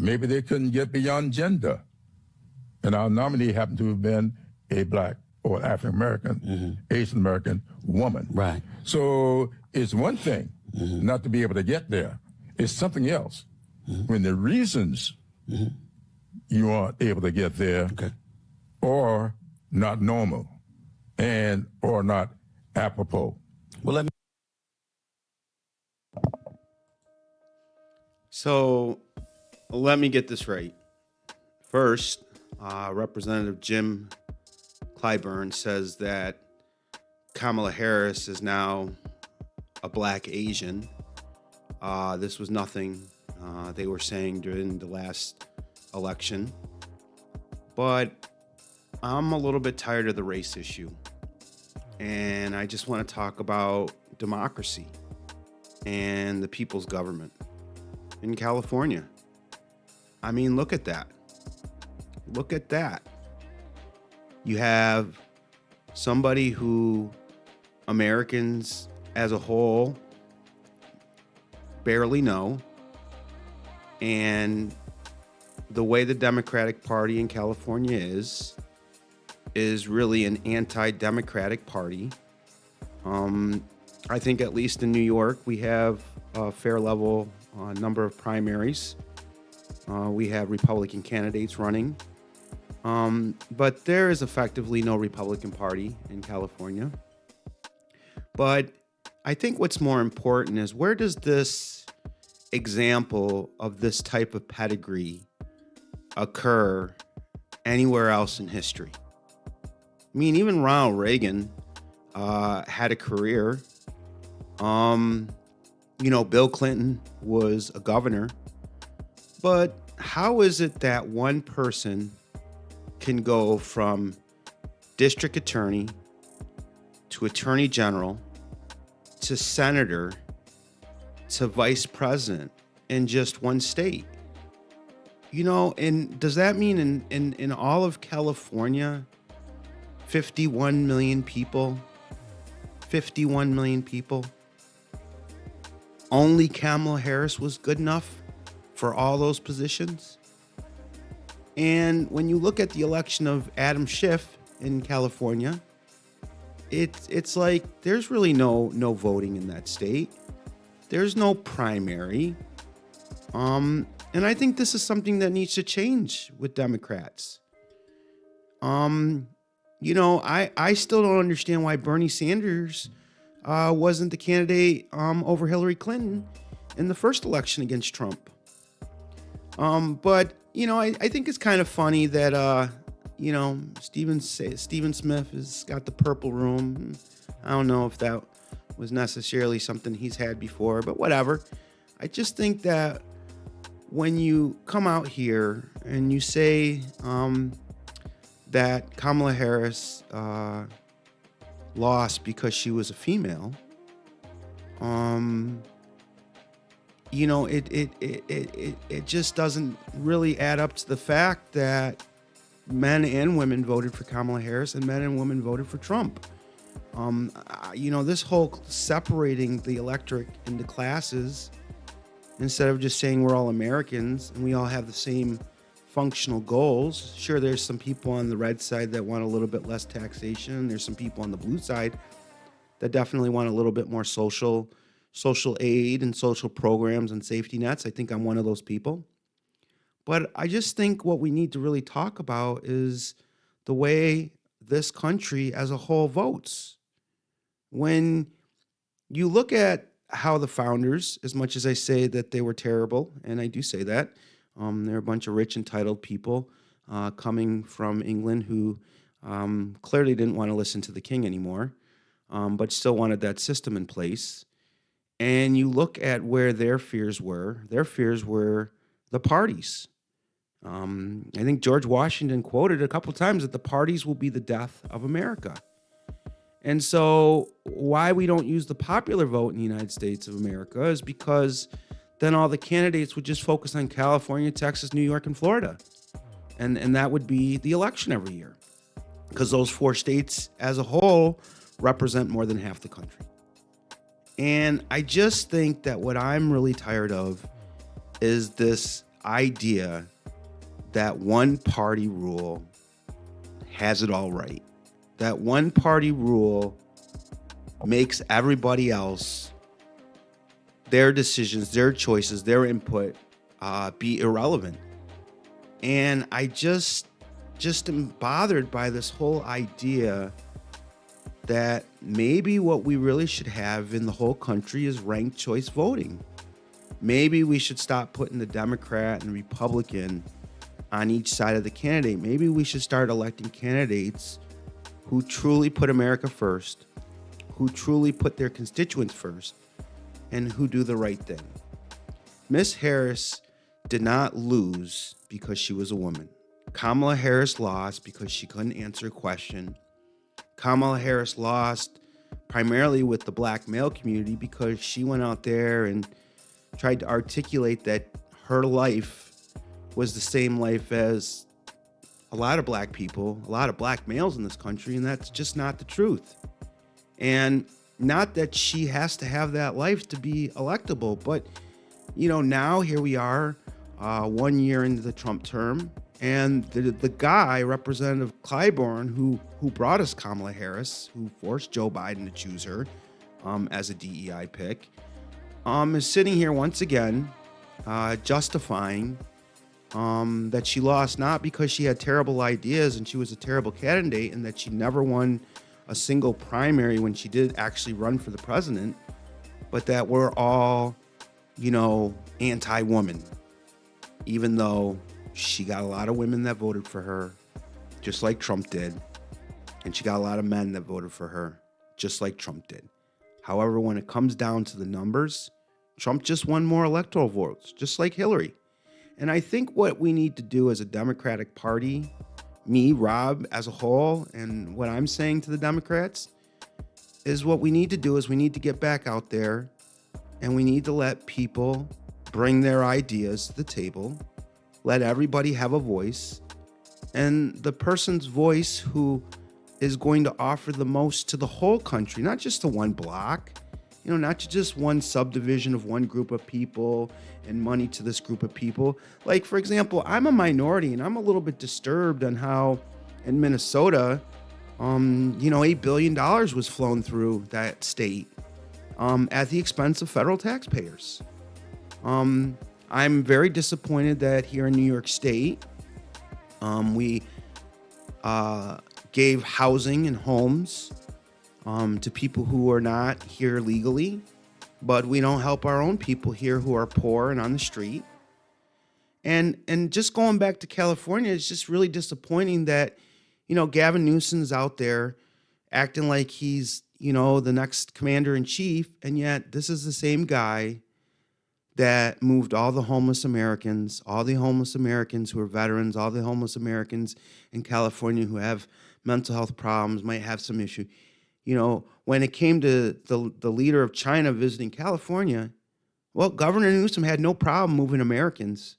maybe they couldn't get beyond gender. And our nominee happened to have been a black or African American, Asian American woman. Right. So it's one thing not to be able to get there. It's something else. When the reasons you aren't able to get there are not normal and or not apropos. Well, let me get this right. First, Representative Jim Clyburn says that Kamala Harris is now a black Asian. This was nothing they were saying during the last election. But I'm a little bit tired of the race issue. And I just want to talk about democracy and the people's government in California. I mean, look at that. Look at that. You have somebody who Americans as a whole barely know. And the way the Democratic Party in California is really an anti-democratic party. I think at least in New York, we have a fair level number of primaries. We have Republican candidates running. But there is effectively no Republican Party in California. But I think what's more important is, where does this example of this type of pedigree occur anywhere else in history? I mean, even Ronald Reagan had a career. Bill Clinton was a governor. But how is it that one person can go from district attorney to attorney general to senator to vice president in just one state? And does that mean in all of California, 51 million people, only Kamala Harris was good enough for all those positions? And when you look at the election of Adam Schiff in California, it's like there's really no voting in that state. There's no primary. And I think this is something that needs to change with Democrats. I still don't understand why Bernie Sanders wasn't the candidate over Hillary Clinton in the first election against Trump. But I think it's kind of funny that, Stephen Smith has got the purple room. I don't know if that was necessarily something he's had before, but whatever. I just think that when you come out here and you say that Kamala Harris lost because she was a female, it just doesn't really add up to the fact that men and women voted for Kamala Harris and men and women voted for Trump. This whole separating the electorate into classes, instead of just saying we're all Americans and we all have the same functional goals. Sure, there's some people on the red side that want a little bit less taxation. There's some people on the blue side that definitely want a little bit more social aid and social programs and safety nets. I think I'm one of those people. But I just think what we need to really talk about is the way this country as a whole votes. When you look at how the founders, as much as I say that they were terrible, and I do say that, they're a bunch of rich, entitled people coming from England who clearly didn't want to listen to the king anymore, but still wanted that system in place. And you look at where their fears were the parties. I think George Washington quoted a couple times that the parties will be the death of America. And so why we don't use the popular vote in the United States of America is because then all the candidates would just focus on California, Texas, New York, and Florida. And that would be the election every year, because those four states as a whole represent more than half the country. And I just think that what I'm really tired of is this idea that one party rule has it all right. That one party rule makes everybody else, their decisions, their choices, their input be irrelevant. And I just am bothered by this whole idea that maybe what we really should have in the whole country is ranked choice voting. Maybe we should stop putting the Democrat and Republican on each side of the candidate. Maybe we should start electing candidates who truly put America first, who truly put their constituents first, and who do the right thing. Miss Harris did not lose because she was a woman. Kamala Harris lost because she couldn't answer a question. Kamala Harris lost primarily with the black male community because she went out there and tried to articulate that her life was the same life as a lot of black people, a lot of black males in this country, and that's just not the truth. And not that she has to have that life to be electable, but now here we are, 1 year into the Trump term, and the guy, Representative Clyburn, who brought us Kamala Harris, who forced Joe Biden to choose her as a DEI pick, is sitting here once again justifying that she lost not because she had terrible ideas and she was a terrible candidate and that she never won a single primary when she did actually run for the president, but that we're all, anti-woman, even though she got a lot of women that voted for her, just like Trump did, and she got a lot of men that voted for her, just like Trump did. However, when it comes down to the numbers, Trump just won more electoral votes, just like Hillary. And I think what we need to do as a Democratic Party, me, Rob, as a whole, and what I'm saying to the Democrats, is what we need to do is we need to get back out there and we need to let people bring their ideas to the table, let everybody have a voice, and the person's voice who is going to offer the most to the whole country, not just to one block, not to just one subdivision of one group of people and money to this group of people. Like, for example, I'm a minority and I'm a little bit disturbed on how in Minnesota, $8 billion was flown through that state at the expense of federal taxpayers. I'm very disappointed that here in New York State, we gave housing and homes to people who are not here legally, but we don't help our own people here who are poor and on the street. And just going back to California, it's just really disappointing that, Gavin Newsom's out there acting like he's, the next commander in chief. And yet this is the same guy that moved all the homeless Americans who are veterans, all the homeless Americans in California who have mental health problems, might have some issue. When it came to the leader of China visiting California, well, Governor Newsom had no problem moving Americans,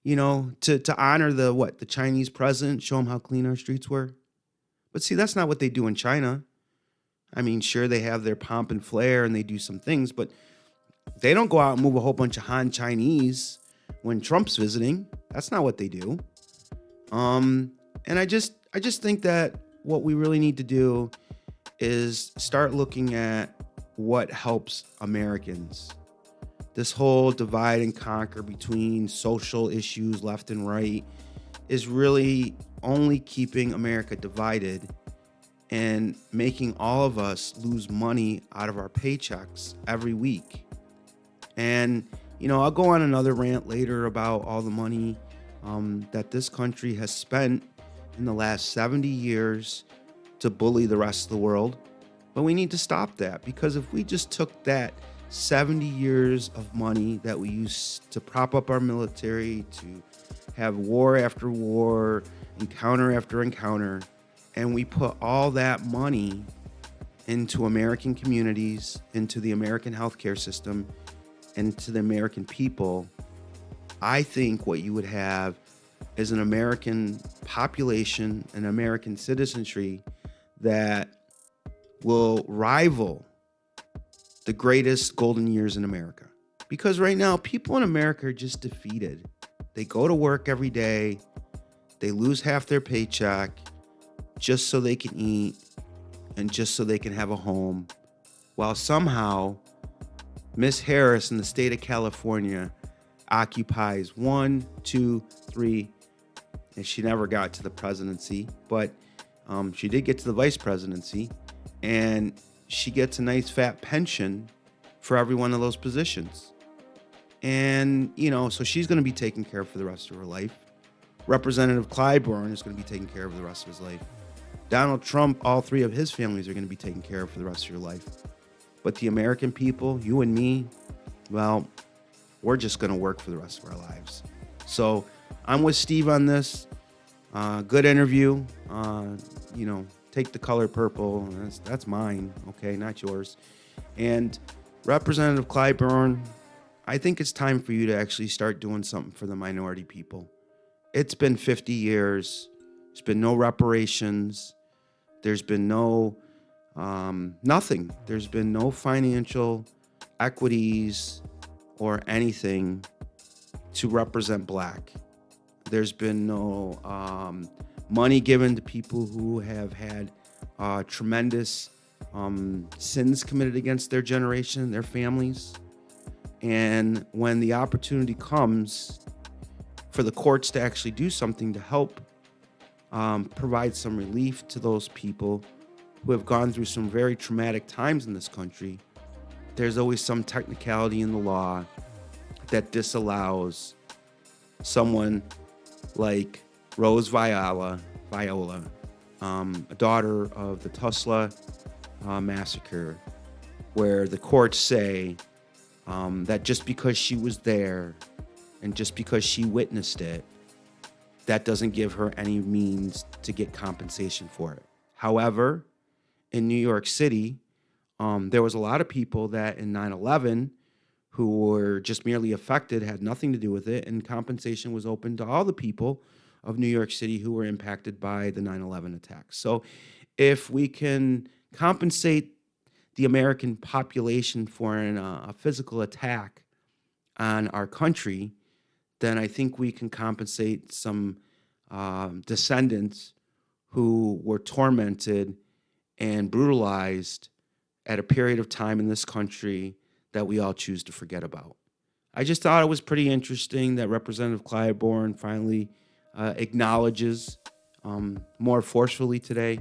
to honor the Chinese president, show him how clean our streets were. But see, that's not what they do in China. I mean, sure, they have their pomp and flair and they do some things, but they don't go out and move a whole bunch of Han Chinese when Trump's visiting. That's not what they do. And I just think that what we really need to do is start looking at what helps Americans. This whole divide and conquer between social issues left and right is really only keeping America divided and making all of us lose money out of our paychecks every week. And, I'll go on another rant later about all the money that this country has spent in the last 70 years to bully the rest of the world. But we need to stop that, because if we just took that 70 years of money that we used to prop up our military, to have war after war, encounter after encounter, and we put all that money into American communities, into the American healthcare system, and to the American people, I think what you would have is an American population, an American citizenry that will rival the greatest golden years in America. Because right now, people in America are just defeated. They go to work every day. They lose half their paycheck just so they can eat and just so they can have a home, while somehow Miss Harris in the state of California occupies 1, 2, 3, and she never got to the presidency, but she did get to the vice presidency, and she gets a nice fat pension for every one of those positions. And, so she's going to be taken care of for the rest of her life. Representative Clyburn is going to be taken care of the rest of his life. Donald Trump, all 3 of his families are going to be taken care of for the rest of your life. But the American people, you and me, well, we're just going to work for the rest of our lives. So I'm with Steve on this. Good interview. Take the color purple. That's mine, okay, not yours. And Representative Clyburn, I think it's time for you to actually start doing something for the minority people. It's been 50 years. There's been no reparations. There's been no nothing. There's been no financial equities or anything to represent black. There's been no money given to people who have had tremendous sins committed against their generation, their families. And when the opportunity comes for the courts to actually do something to help provide some relief to those people who have gone through some very traumatic times in this country, there's always some technicality in the law that disallows someone like Rose Viola, a daughter of the Tulsa massacre, where the courts say that just because she was there and just because she witnessed it, that doesn't give her any means to get compensation for it. However, in New York City, there was a lot of people that in 9/11 who were just merely affected, had nothing to do with it, and compensation was open to all the people of New York City who were impacted by the 9/11 attacks. So if we can compensate the American population for a physical attack on our country, then I think we can compensate some descendants who were tormented and brutalized at a period of time in this country that we all choose to forget about. I just thought it was pretty interesting that Representative Clyburn finally acknowledges more forcefully today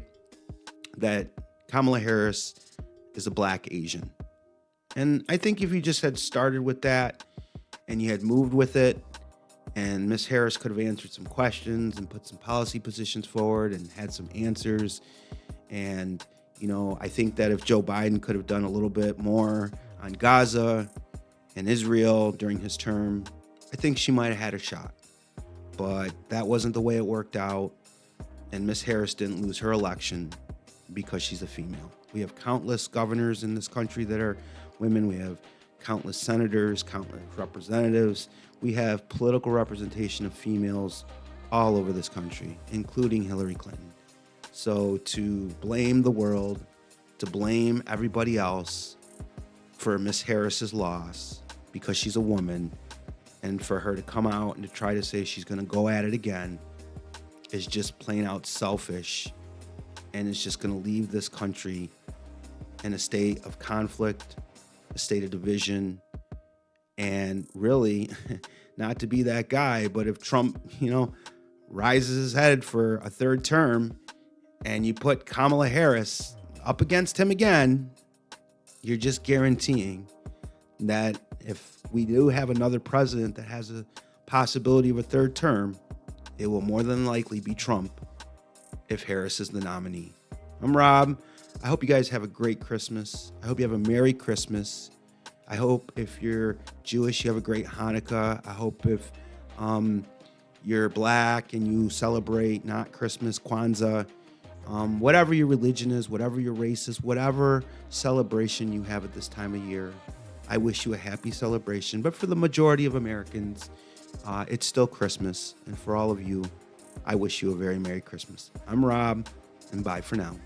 that Kamala Harris is a black Asian. And I think if you just had started with that and you had moved with it, and Ms. Harris could have answered some questions and put some policy positions forward and had some answers. And, I think that if Joe Biden could have done a little bit more on Gaza and Israel during his term, I think she might have had a shot. But that wasn't the way it worked out. And Ms. Harris didn't lose her election because she's a female. We have countless governors in this country that are women. We have countless senators, countless representatives. We have political representation of females all over this country, including Hillary Clinton. So to blame the world, to blame everybody else for Miss Harris's loss because she's a woman, and for her to come out and to try to say she's going to go at it again is just plain out selfish, and it's just going to leave this country in a state of conflict, a state of division. And really, not to be that guy, but if Trump, rises his head for a third term and you put Kamala Harris up against him again, you're just guaranteeing that if we do have another president that has a possibility of a third term, it will more than likely be Trump if Harris is the nominee. I'm Rob. I hope you guys have a great Christmas. I hope you have a Merry Christmas. I hope if you're Jewish, you have a great Hanukkah. I hope if you're black and you celebrate not Christmas, Kwanzaa, whatever your religion is, whatever your race is, whatever celebration you have at this time of year, I wish you a happy celebration. But for the majority of Americans, it's still Christmas. And for all of you, I wish you a very Merry Christmas. I'm Rob, and bye for now.